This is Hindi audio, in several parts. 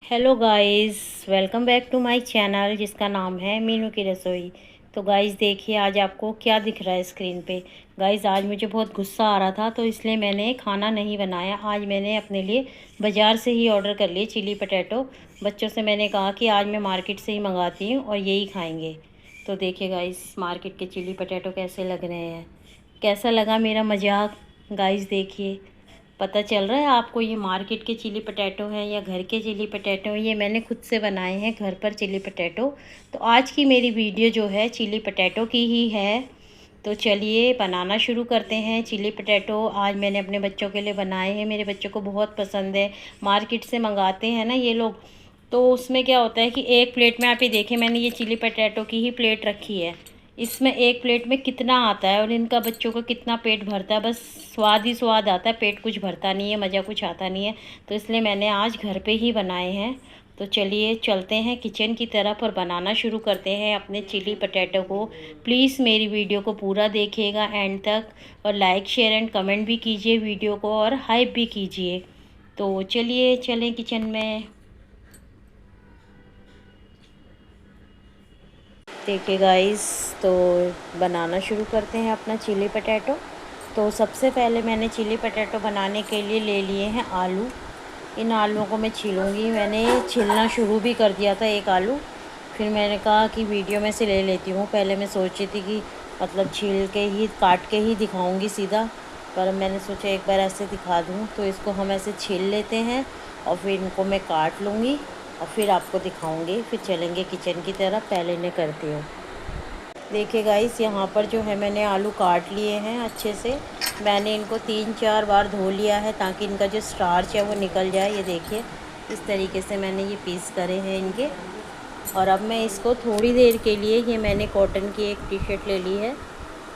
Hello guys, welcome back to my channel जिसका नाम है मीनू की रसोई। तो गाइस देखिए आज आपको क्या दिख रहा है स्क्रीन पे। गाइस आज मुझे बहुत गुस्सा आ रहा था तो इसलिए मैंने खाना नहीं बनाया। आज मैंने अपने लिए बाज़ार से ही ऑर्डर कर लिए चिली पटैटो। बच्चों से मैंने कहा कि आज मैं मार्केट से ही मंगाती हूँ और यही खाएँगे। तो देखिए गाइस मार्केट के चिली पटैटो कैसे लग रहे हैं। कैसा लगा मेरा मजाक गाइस। देखिए पता चल रहा है आपको ये मार्केट के चिली पटैटो हैं या घर के चिली पटैटो हैं। ये मैंने खुद से बनाए हैं घर पर चिली पटैटो। तो आज की मेरी वीडियो जो है चिली पटैटो की ही है। तो चलिए बनाना शुरू करते हैं। चिली पटैटो आज मैंने अपने बच्चों के लिए बनाए हैं। मेरे बच्चों को बहुत पसंद है। मार्केट से मंगाते हैं ना ये लोग, तो उसमें क्या होता है कि एक प्लेट में आप ये देखें, मैंने ये चिली पटैटो की ही प्लेट रखी है। इसमें एक प्लेट में कितना आता है और इनका बच्चों का कितना पेट भरता है। बस स्वाद ही स्वाद आता है, पेट कुछ भरता नहीं है, मज़ा कुछ आता नहीं है। तो इसलिए मैंने आज घर पे ही बनाए हैं। तो चलिए चलते हैं किचन की तरफ और बनाना शुरू करते हैं अपने चिली पटैटो को। प्लीज़ मेरी वीडियो को पूरा देखिएगा एंड तक और लाइक शेयर एंड कमेंट भी कीजिए वीडियो को और हाइप भी कीजिए। तो चलिए चलें किचन में। देखिए गाइस, तो बनाना शुरू करते हैं अपना चिली पटैटो। तो सबसे पहले मैंने चिली पटैटो बनाने के लिए ले लिए हैं आलू। इन आलूओं को मैं छीलूँगी। मैंने छीलना शुरू भी कर दिया था एक आलू, फिर मैंने कहा कि वीडियो में से ले लेती हूँ। पहले मैं सोची थी कि मतलब छील के ही काट के ही दिखाऊँगी सीधा, पर मैंने सोचा एक बार ऐसे दिखा दूँ। तो इसको हम ऐसे छील लेते हैं और फिर इनको मैं काट लूँगी और फिर आपको दिखाऊंगी। फिर चलेंगे किचन की तरफ। पहले इन्हें करती हूँ। देखिए गाइस यहाँ पर जो है मैंने आलू काट लिए हैं अच्छे से। मैंने इनको 3-4 बार धो लिया है ताकि इनका जो स्टार्च है वो निकल जाए। ये देखिए इस तरीके से मैंने ये पीस करे हैं इनके। और अब मैं इसको थोड़ी देर के लिए, ये मैंने कॉटन की एक टी शर्ट ले ली है,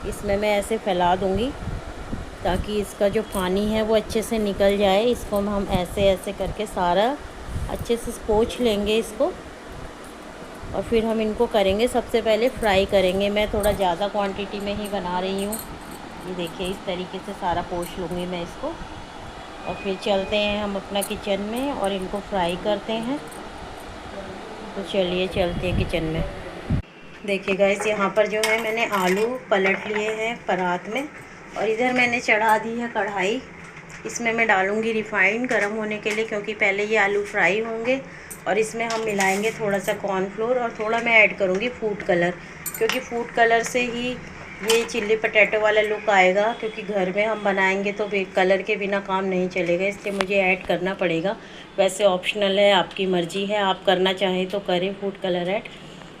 इसमें मैं ऐसे फैला दूँगी ताकि इसका जो पानी है वो अच्छे से निकल जाए। इसको हम ऐसे ऐसे करके सारा अच्छे से पोंछ लेंगे इसको और फिर हम इनको करेंगे। सबसे पहले फ्राई करेंगे। मैं थोड़ा ज़्यादा क्वांटिटी में ही बना रही हूँ। ये देखिए इस तरीके से सारा पोंछ लूँगी मैं इसको और फिर चलते हैं हम अपना किचन में और इनको फ्राई करते हैं। तो चलिए चलते हैं किचन में। देखिए गाइस यहाँ पर जो है मैंने आलू पलट लिए हैं परात में और इधर मैंने चढ़ा दी है कढ़ाई। इसमें मैं डालूँगी रिफ़ाइंड गर्म होने के लिए, क्योंकि पहले ये आलू फ्राई होंगे और इसमें हम मिलाएंगे थोड़ा सा कॉर्नफ्लोर और थोड़ा मैं ऐड करूँगी फूड कलर, क्योंकि फूड कलर से ही ये चिल्ली पटैटो वाला लुक आएगा। क्योंकि घर में हम बनाएंगे तो कलर के बिना काम नहीं चलेगा, इसलिए मुझे ऐड करना पड़ेगा। वैसे ऑप्शनल है, आपकी मर्ज़ी है, आप करना चाहें तो करें food colour add,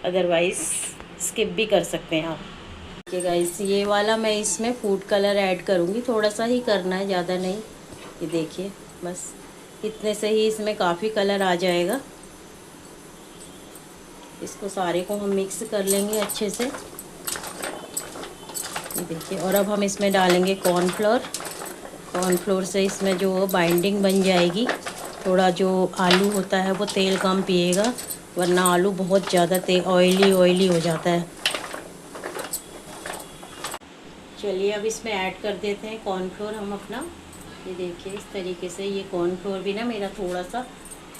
otherwise skip भी कर सकते हैं आप। ठीक है गाइस, ये वाला मैं इसमें फूड कलर ऐड करूँगी। थोड़ा सा ही करना है, ज़्यादा नहीं। ये देखिए बस इतने से ही इसमें काफ़ी कलर आ जाएगा। इसको सारे को हम मिक्स कर लेंगे अच्छे से। ये देखिए, और अब हम इसमें डालेंगे कॉर्नफ्लोर। कॉर्नफ्लोर से इसमें जो बाइंडिंग बन जाएगी। थोड़ा जो आलू होता है वो तेल कम पिएगा, वरना आलू बहुत ज़्यादा ऑयली हो जाता है। चलिए अब इसमें ऐड कर देते हैं कॉर्नफ्लोर हम अपना। ये देखिए इस तरीके से। ये कॉर्नफ्लोर भी ना मेरा थोड़ा सा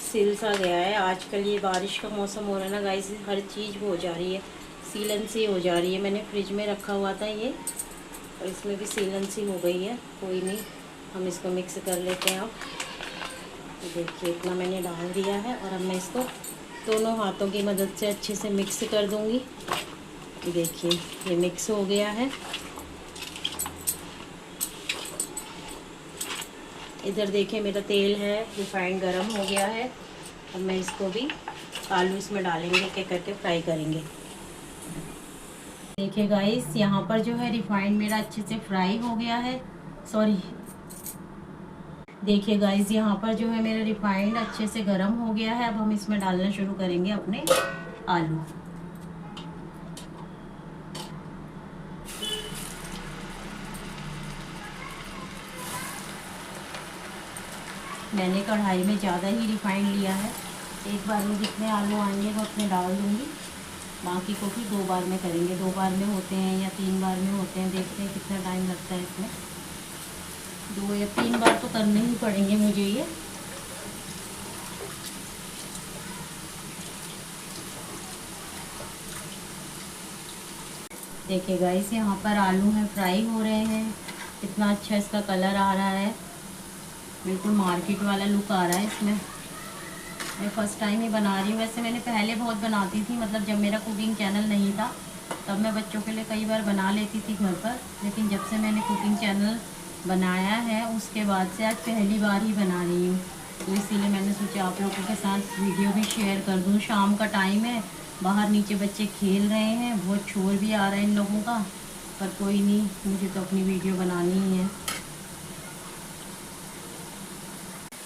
सिल सा गया है। आजकल ये बारिश का मौसम हो रहा है ना गाइस, हर चीज़ वो हो जा रही है, सीलन सी हो जा रही है। मैंने फ्रिज में रखा हुआ था ये, और इसमें भी सीलन सी हो गई है। कोई नहीं, हम इसको मिक्स कर लेते हैं अब। तो देखिए इतना मैंने डाल दिया है और अब मैं इसको दोनों हाथों की मदद से अच्छे से मिक्स कर दूँगी। देखिए ये मिक्स हो गया है। इधर देखिए मेरा तेल है रिफाइंड गरम हो गया है। अब मैं इसको भी आलू इसमें डालेंगे, एक एक करके फ्राई करेंगे। देखिए गाइस यहाँ पर जो है रिफाइंड मेरा अच्छे से फ्राई हो गया है। सॉरी, देखिए गाइस यहाँ पर जो है मेरा रिफाइंड अच्छे से गरम हो गया है। अब हम इसमें डालना शुरू करेंगे अपने आलू। मैंने कढ़ाई में ज़्यादा ही रिफाइंड लिया है। एक बार में जितने आलू आएंगे वो उतने डाल दूँगी, बाकी को फिर 2 बार में करेंगे। 2 बार में होते हैं या 3 बार में होते हैं, देखते हैं कितना टाइम लगता है इसमें। 2 या 3 बार तो करने ही पड़ेंगे मुझे ये। देखिए गाइस, यहाँ पर आलू हैं फ्राई हो रहे हैं। कितना अच्छा इसका कलर आ रहा है, बिल्कुल मार्केट वाला लुक आ रहा है इसमें। मैं फ़र्स्ट टाइम ही बना रही हूँ। वैसे मैंने पहले बहुत बनाती थी, मतलब जब मेरा कुकिंग चैनल नहीं था तब मैं बच्चों के लिए कई बार बना लेती थी घर पर। लेकिन जब से मैंने कुकिंग चैनल बनाया है उसके बाद से आज पहली बार ही बना रही हूँ। तो इसीलिए मैंने सोचा आप लोगों के साथ वीडियो भी शेयर कर दूँ। शाम का टाइम है, बाहर नीचे बच्चे खेल रहे हैं, बहुत शोर भी आ रहा है इन लोगों का, पर कोई नहीं, मुझे तो अपनी वीडियो बनानी ही है।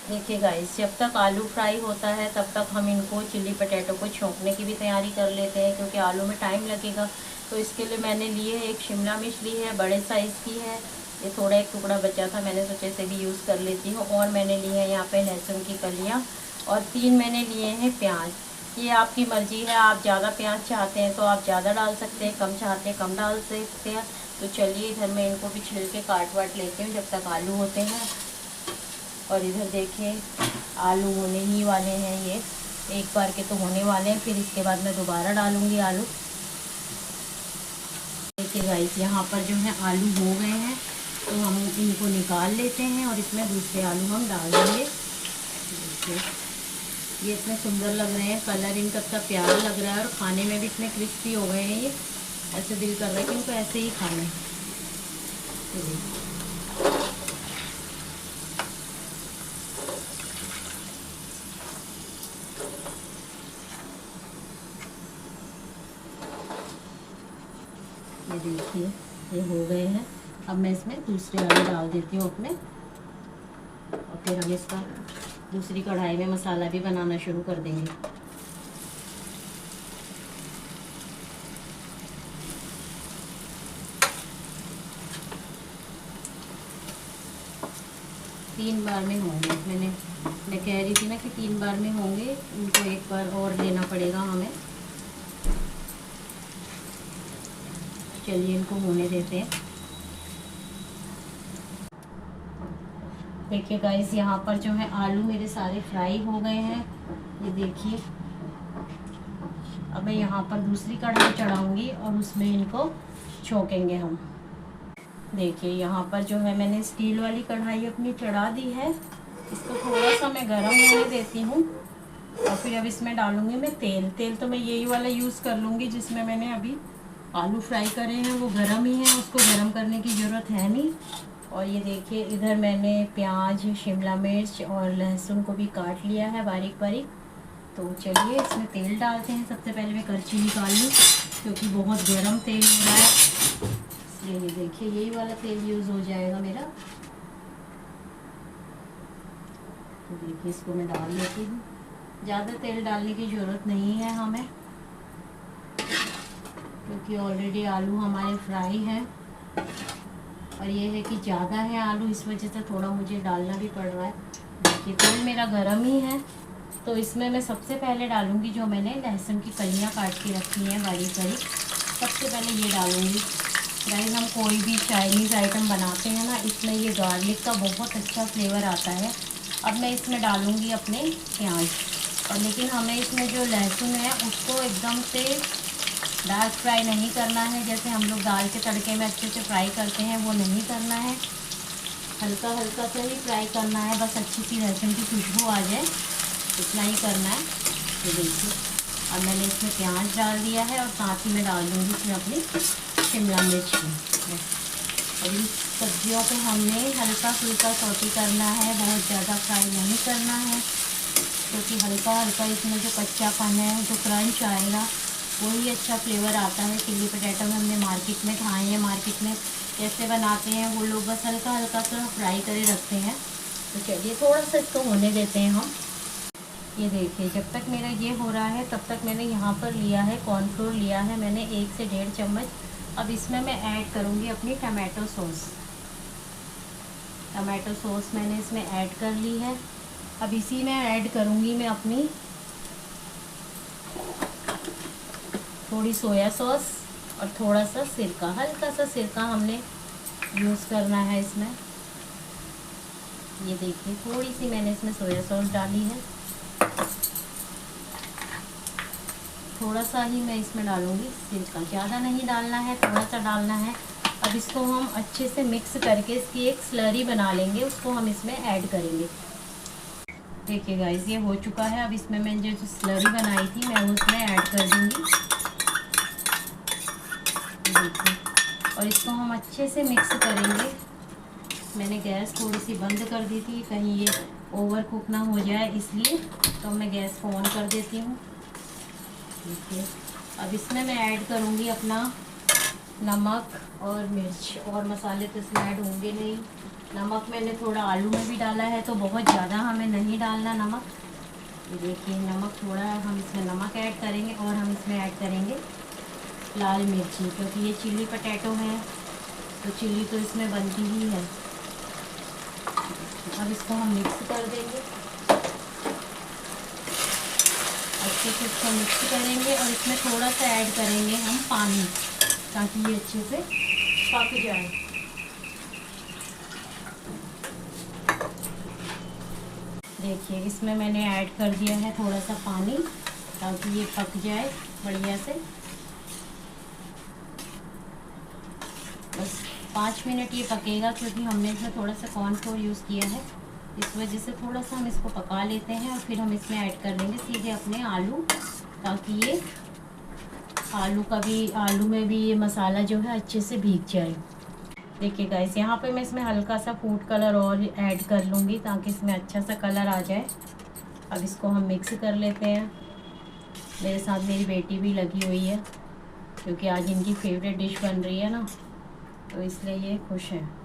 देखिए गाइस, जब तक आलू फ्राई होता है तब तक हम इनको चिल्ली पटेटो को छोंकने की भी तैयारी कर लेते हैं, क्योंकि आलू में टाइम लगेगा। तो इसके लिए मैंने लिए है, एक शिमला मिर्च ली है, बड़े साइज़ की है। ये थोड़ा एक टुकड़ा बचा था, मैंने सोचा इसे भी यूज़ कर लेती हूँ। और मैंने लिए हैं यहाँ पे लहसुन की कलियाँ, और 3 मैंने लिए हैं प्याज। ये आपकी मर्ज़ी है, आप ज़्यादा प्याज चाहते हैं तो आप ज़्यादा डाल सकते हैं, कम चाहते हैं कम डाल सकते हैं। तो चलिए इधर मैं इनको भी छिल के काट वाट लेती हूँ जब तक आलू होते हैं। और इधर देखिए, आलू होने ही वाले हैं, ये एक बार के तो होने वाले हैं, फिर इसके बाद मैं दोबारा डालूंगी आलू। देखिए गाइस, यहाँ पर जो है आलू हो गए हैं, तो हम इनको निकाल लेते हैं और इसमें दूसरे आलू हम डाल देंगे। देखिए ये इतने सुंदर लग रहे हैं, कलर इनका इतना प्यारा लग रहा है और खाने में भी इतने क्रिस्पी हो गए हैं। ये ऐसे दिल कर रहा है कि इनको ऐसे ही खाना है। ये देखिए, ये हो गए हैं। अब मैं इसमें दूसरे आलू डाल देती हूँ अपने, और फिर हम इसका दूसरी कढ़ाई में मसाला भी बनाना शुरू कर देंगे। तीन बार में होंगे, मैं कह रही थी ना कि 3 बार में होंगे, इनको एक बार और लेना पड़ेगा हमें। चलिए इनको होने देते हैं। देखिए गाइस, यहाँ पर जो है आलू मेरे सारे फ्राई हो गए हैं, ये देखिए। अब मैं यहाँ पर दूसरी कढ़ाई चढ़ाऊंगी और उसमें इनको छोंकेंगे हम। देखिए यहाँ पर जो है मैंने स्टील वाली कढ़ाई अपनी चढ़ा दी है, इसको थोड़ा सा मैं गरम होने देती हूँ। और फिर अब इसमें डालूंगी मैं तेल तो मैं यही वाला यूज़ कर लूँगी जिसमें मैंने अभी आलू फ्राई करे हैं, वो गरम ही है, उसको गरम करने की ज़रूरत है नहीं। और ये देखिए, इधर मैंने प्याज, शिमला मिर्च और लहसुन को भी काट लिया है बारीक बारीक। तो चलिए इसमें तेल डालते हैं। सबसे पहले मैं करछी निकाल लूँ, क्योंकि बहुत गर्म तेल हो रहा है, इसलिए ये देखिए यही वाला तेल यूज़ हो जाएगा मेरा। तो देखिए इसको मैं डाल लेती हूँ, ज़्यादा तेल डालने की ज़रूरत नहीं है हमें, क्योंकि ऑलरेडी आलू हमारे फ्राई हैं। और ये है कि ज़्यादा है आलू, इस वजह से थोड़ा मुझे डालना भी पड़ रहा है। देखिए तेल मेरा गरम ही है, तो इसमें मैं सबसे पहले डालूंगी जो मैंने लहसुन की कलियाँ काट के रखी हैं बारीक बारीक, सबसे पहले ये डालूंगी। गाइस, हम कोई भी चाइनीज़ आइटम बनाते हैं ना, इसमें ये गार्लिक का बहुत अच्छा फ्लेवर आता है। अब मैं इसमें डालूंगी अपने प्याज, और लेकिन हमें इसमें जो लहसुन है उसको एकदम से डार्क फ्राई नहीं करना है, जैसे हम लोग दाल के तड़के में अच्छे से फ्राई करते हैं, वो नहीं करना है। हल्का हल्का सा ही फ्राई करना है, बस अच्छी सी लहसुन की खुशबू आ जाए, इतना ही करना है। तो देखिए अब मैंने इसमें प्याज डाल दिया है, और साथ ही मैं डाल दूँगी इसमें अपनी शिमला मिर्च भी। और इन सब्जियों को हमने हल्का फुल्का सौटी करना है, बहुत ज़्यादा फ्राई नहीं करना है, क्योंकि हल्का हल्का इसमें जो कच्चापन है, जो क्रंच आएगा, वही अच्छा फ्लेवर आता है। चिल्ली पटेटो में हमने मार्केट में खाए हैं, मार्केट में कैसे बनाते हैं वो लोग, बस हल्का हल्का सा फ्राई करे रखते हैं। तो चलिए थोड़ा सा इसको होने देते हैं हम। ये देखिए, जब तक मेरा ये हो रहा है तब तक मैंने यहाँ पर लिया है कॉर्नफ्लोर, लिया है मैंने 1 से 1.5 चम्मच। अब इसमें मैं ऐड करूँगी अपनी टमाटो सॉस। टमाटो सॉस मैंने इसमें ऐड कर ली है। अब इसी में ऐड करूँगी मैं अपनी थोड़ी सोया सॉस और थोड़ा सा सिरका, हल्का सा सिरका हमने यूज़ करना है इसमें। ये देखिए थोड़ी सी मैंने इसमें सोया सॉस डाली है, थोड़ा सा ही मैं इसमें डालूँगी सिरका, ज़्यादा नहीं डालना है, थोड़ा सा डालना है। अब इसको हम अच्छे से मिक्स करके इसकी एक स्लरी बना लेंगे, उसको हम इसमें ऐड करेंगे। देखिए गाइस ये हो चुका है। अब इसमें मैंने जो स्लरी बनाई थी मैं वो उसमें ऐड कर दूँगी। देखिए, और इसको हम अच्छे से मिक्स करेंगे। मैंने गैस थोड़ी सी बंद कर दी थी, कहीं ये ओवर कुक ना हो जाए इसलिए, तो मैं गैस को ऑन कर देती हूँ। देखिए, अब इसमें मैं ऐड करूँगी अपना नमक और मिर्च, और मसाले तो इसमें ऐड होंगे नहीं। नमक मैंने थोड़ा आलू में भी डाला है, तो बहुत ज़्यादा हमें नहीं डालना नमक। देखिए नमक थोड़ा हम इसमें नमक ऐड करेंगे, और हम इसमें ऐड करेंगे लाल मिर्ची, क्योंकि ये चिली पटैटो है तो चिली तो इसमें बनती ही है। अब इसको हम मिक्स कर देंगे, अच्छे से इसको मिक्स करेंगे, और इसमें थोड़ा सा ऐड करेंगे हम पानी, ताकि ये अच्छे से पक जाए। देखिए इसमें मैंने ऐड कर दिया है थोड़ा सा पानी, ताकि ये पक जाए बढ़िया से। बस 5 मिनट ये पकेगा, क्योंकि हमने इसमें थोड़ा सा कॉर्नफ्लोर यूज़ किया है, इस वजह से थोड़ा सा हम इसको पका लेते हैं। और फिर हम इसमें ऐड कर देंगे सीधे अपने आलू, ताकि ये आलू में भी ये मसाला जो है अच्छे से भीग जाए। देखिए गाइस यहाँ पे मैं इसमें हल्का सा फूड कलर और ऐड कर लूँगी, ताकि इसमें अच्छा सा कलर आ जाए। अब इसको हम मिक्स कर लेते हैं। मेरे साथ मेरी बेटी भी लगी हुई है, क्योंकि आज इनकी फेवरेट डिश बन रही है ना, तो इसलिए ये खुश है।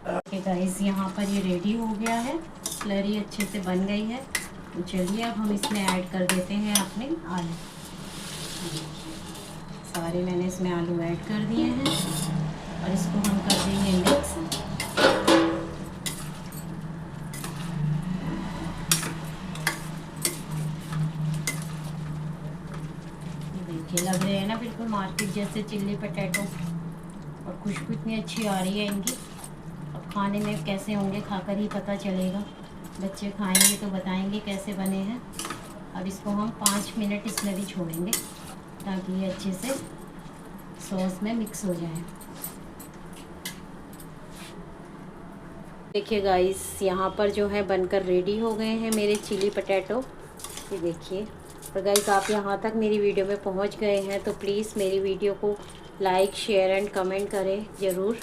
ओके गाइस यहाँ पर ये रेडी हो गया है, स्लरी अच्छे से बन गई है। तो चलिए अब हम इसमें ऐड कर देते हैं अपने आलू। सारे मैंने इसमें आलू ऐड कर दिए हैं, और इसको हम कर देंगे मिक्स। देखिए लग रहे हैं ना बिल्कुल मार्केट जैसे चिल्ली पटैटो, और खुशबू इतनी अच्छी आ रही है इनकी। अब खाने में कैसे होंगे खाकर ही पता चलेगा, बच्चे खाएंगे तो बताएंगे कैसे बने हैं। अब इसको हम 5 मिनट इसमें भी छोड़ेंगे, ताकि ये अच्छे से सॉस में मिक्स हो जाए। देखिए गाइस यहाँ पर जो है बनकर रेडी हो गए हैं मेरे चिली पटैटो। ये देखिए। और गाइस आप यहाँ तक मेरी वीडियो में पहुँच गए हैं, तो प्लीज़ मेरी वीडियो को लाइक शेयर एंड कमेंट करें ज़रूर,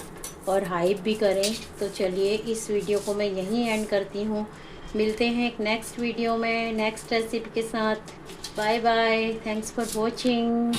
और हाइप भी करें। तो चलिए इस वीडियो को मैं यहीं एंड करती हूँ। मिलते हैं एक नेक्स्ट वीडियो में नेक्स्ट रेसिपी के साथ। Bye bye, thanks for watching.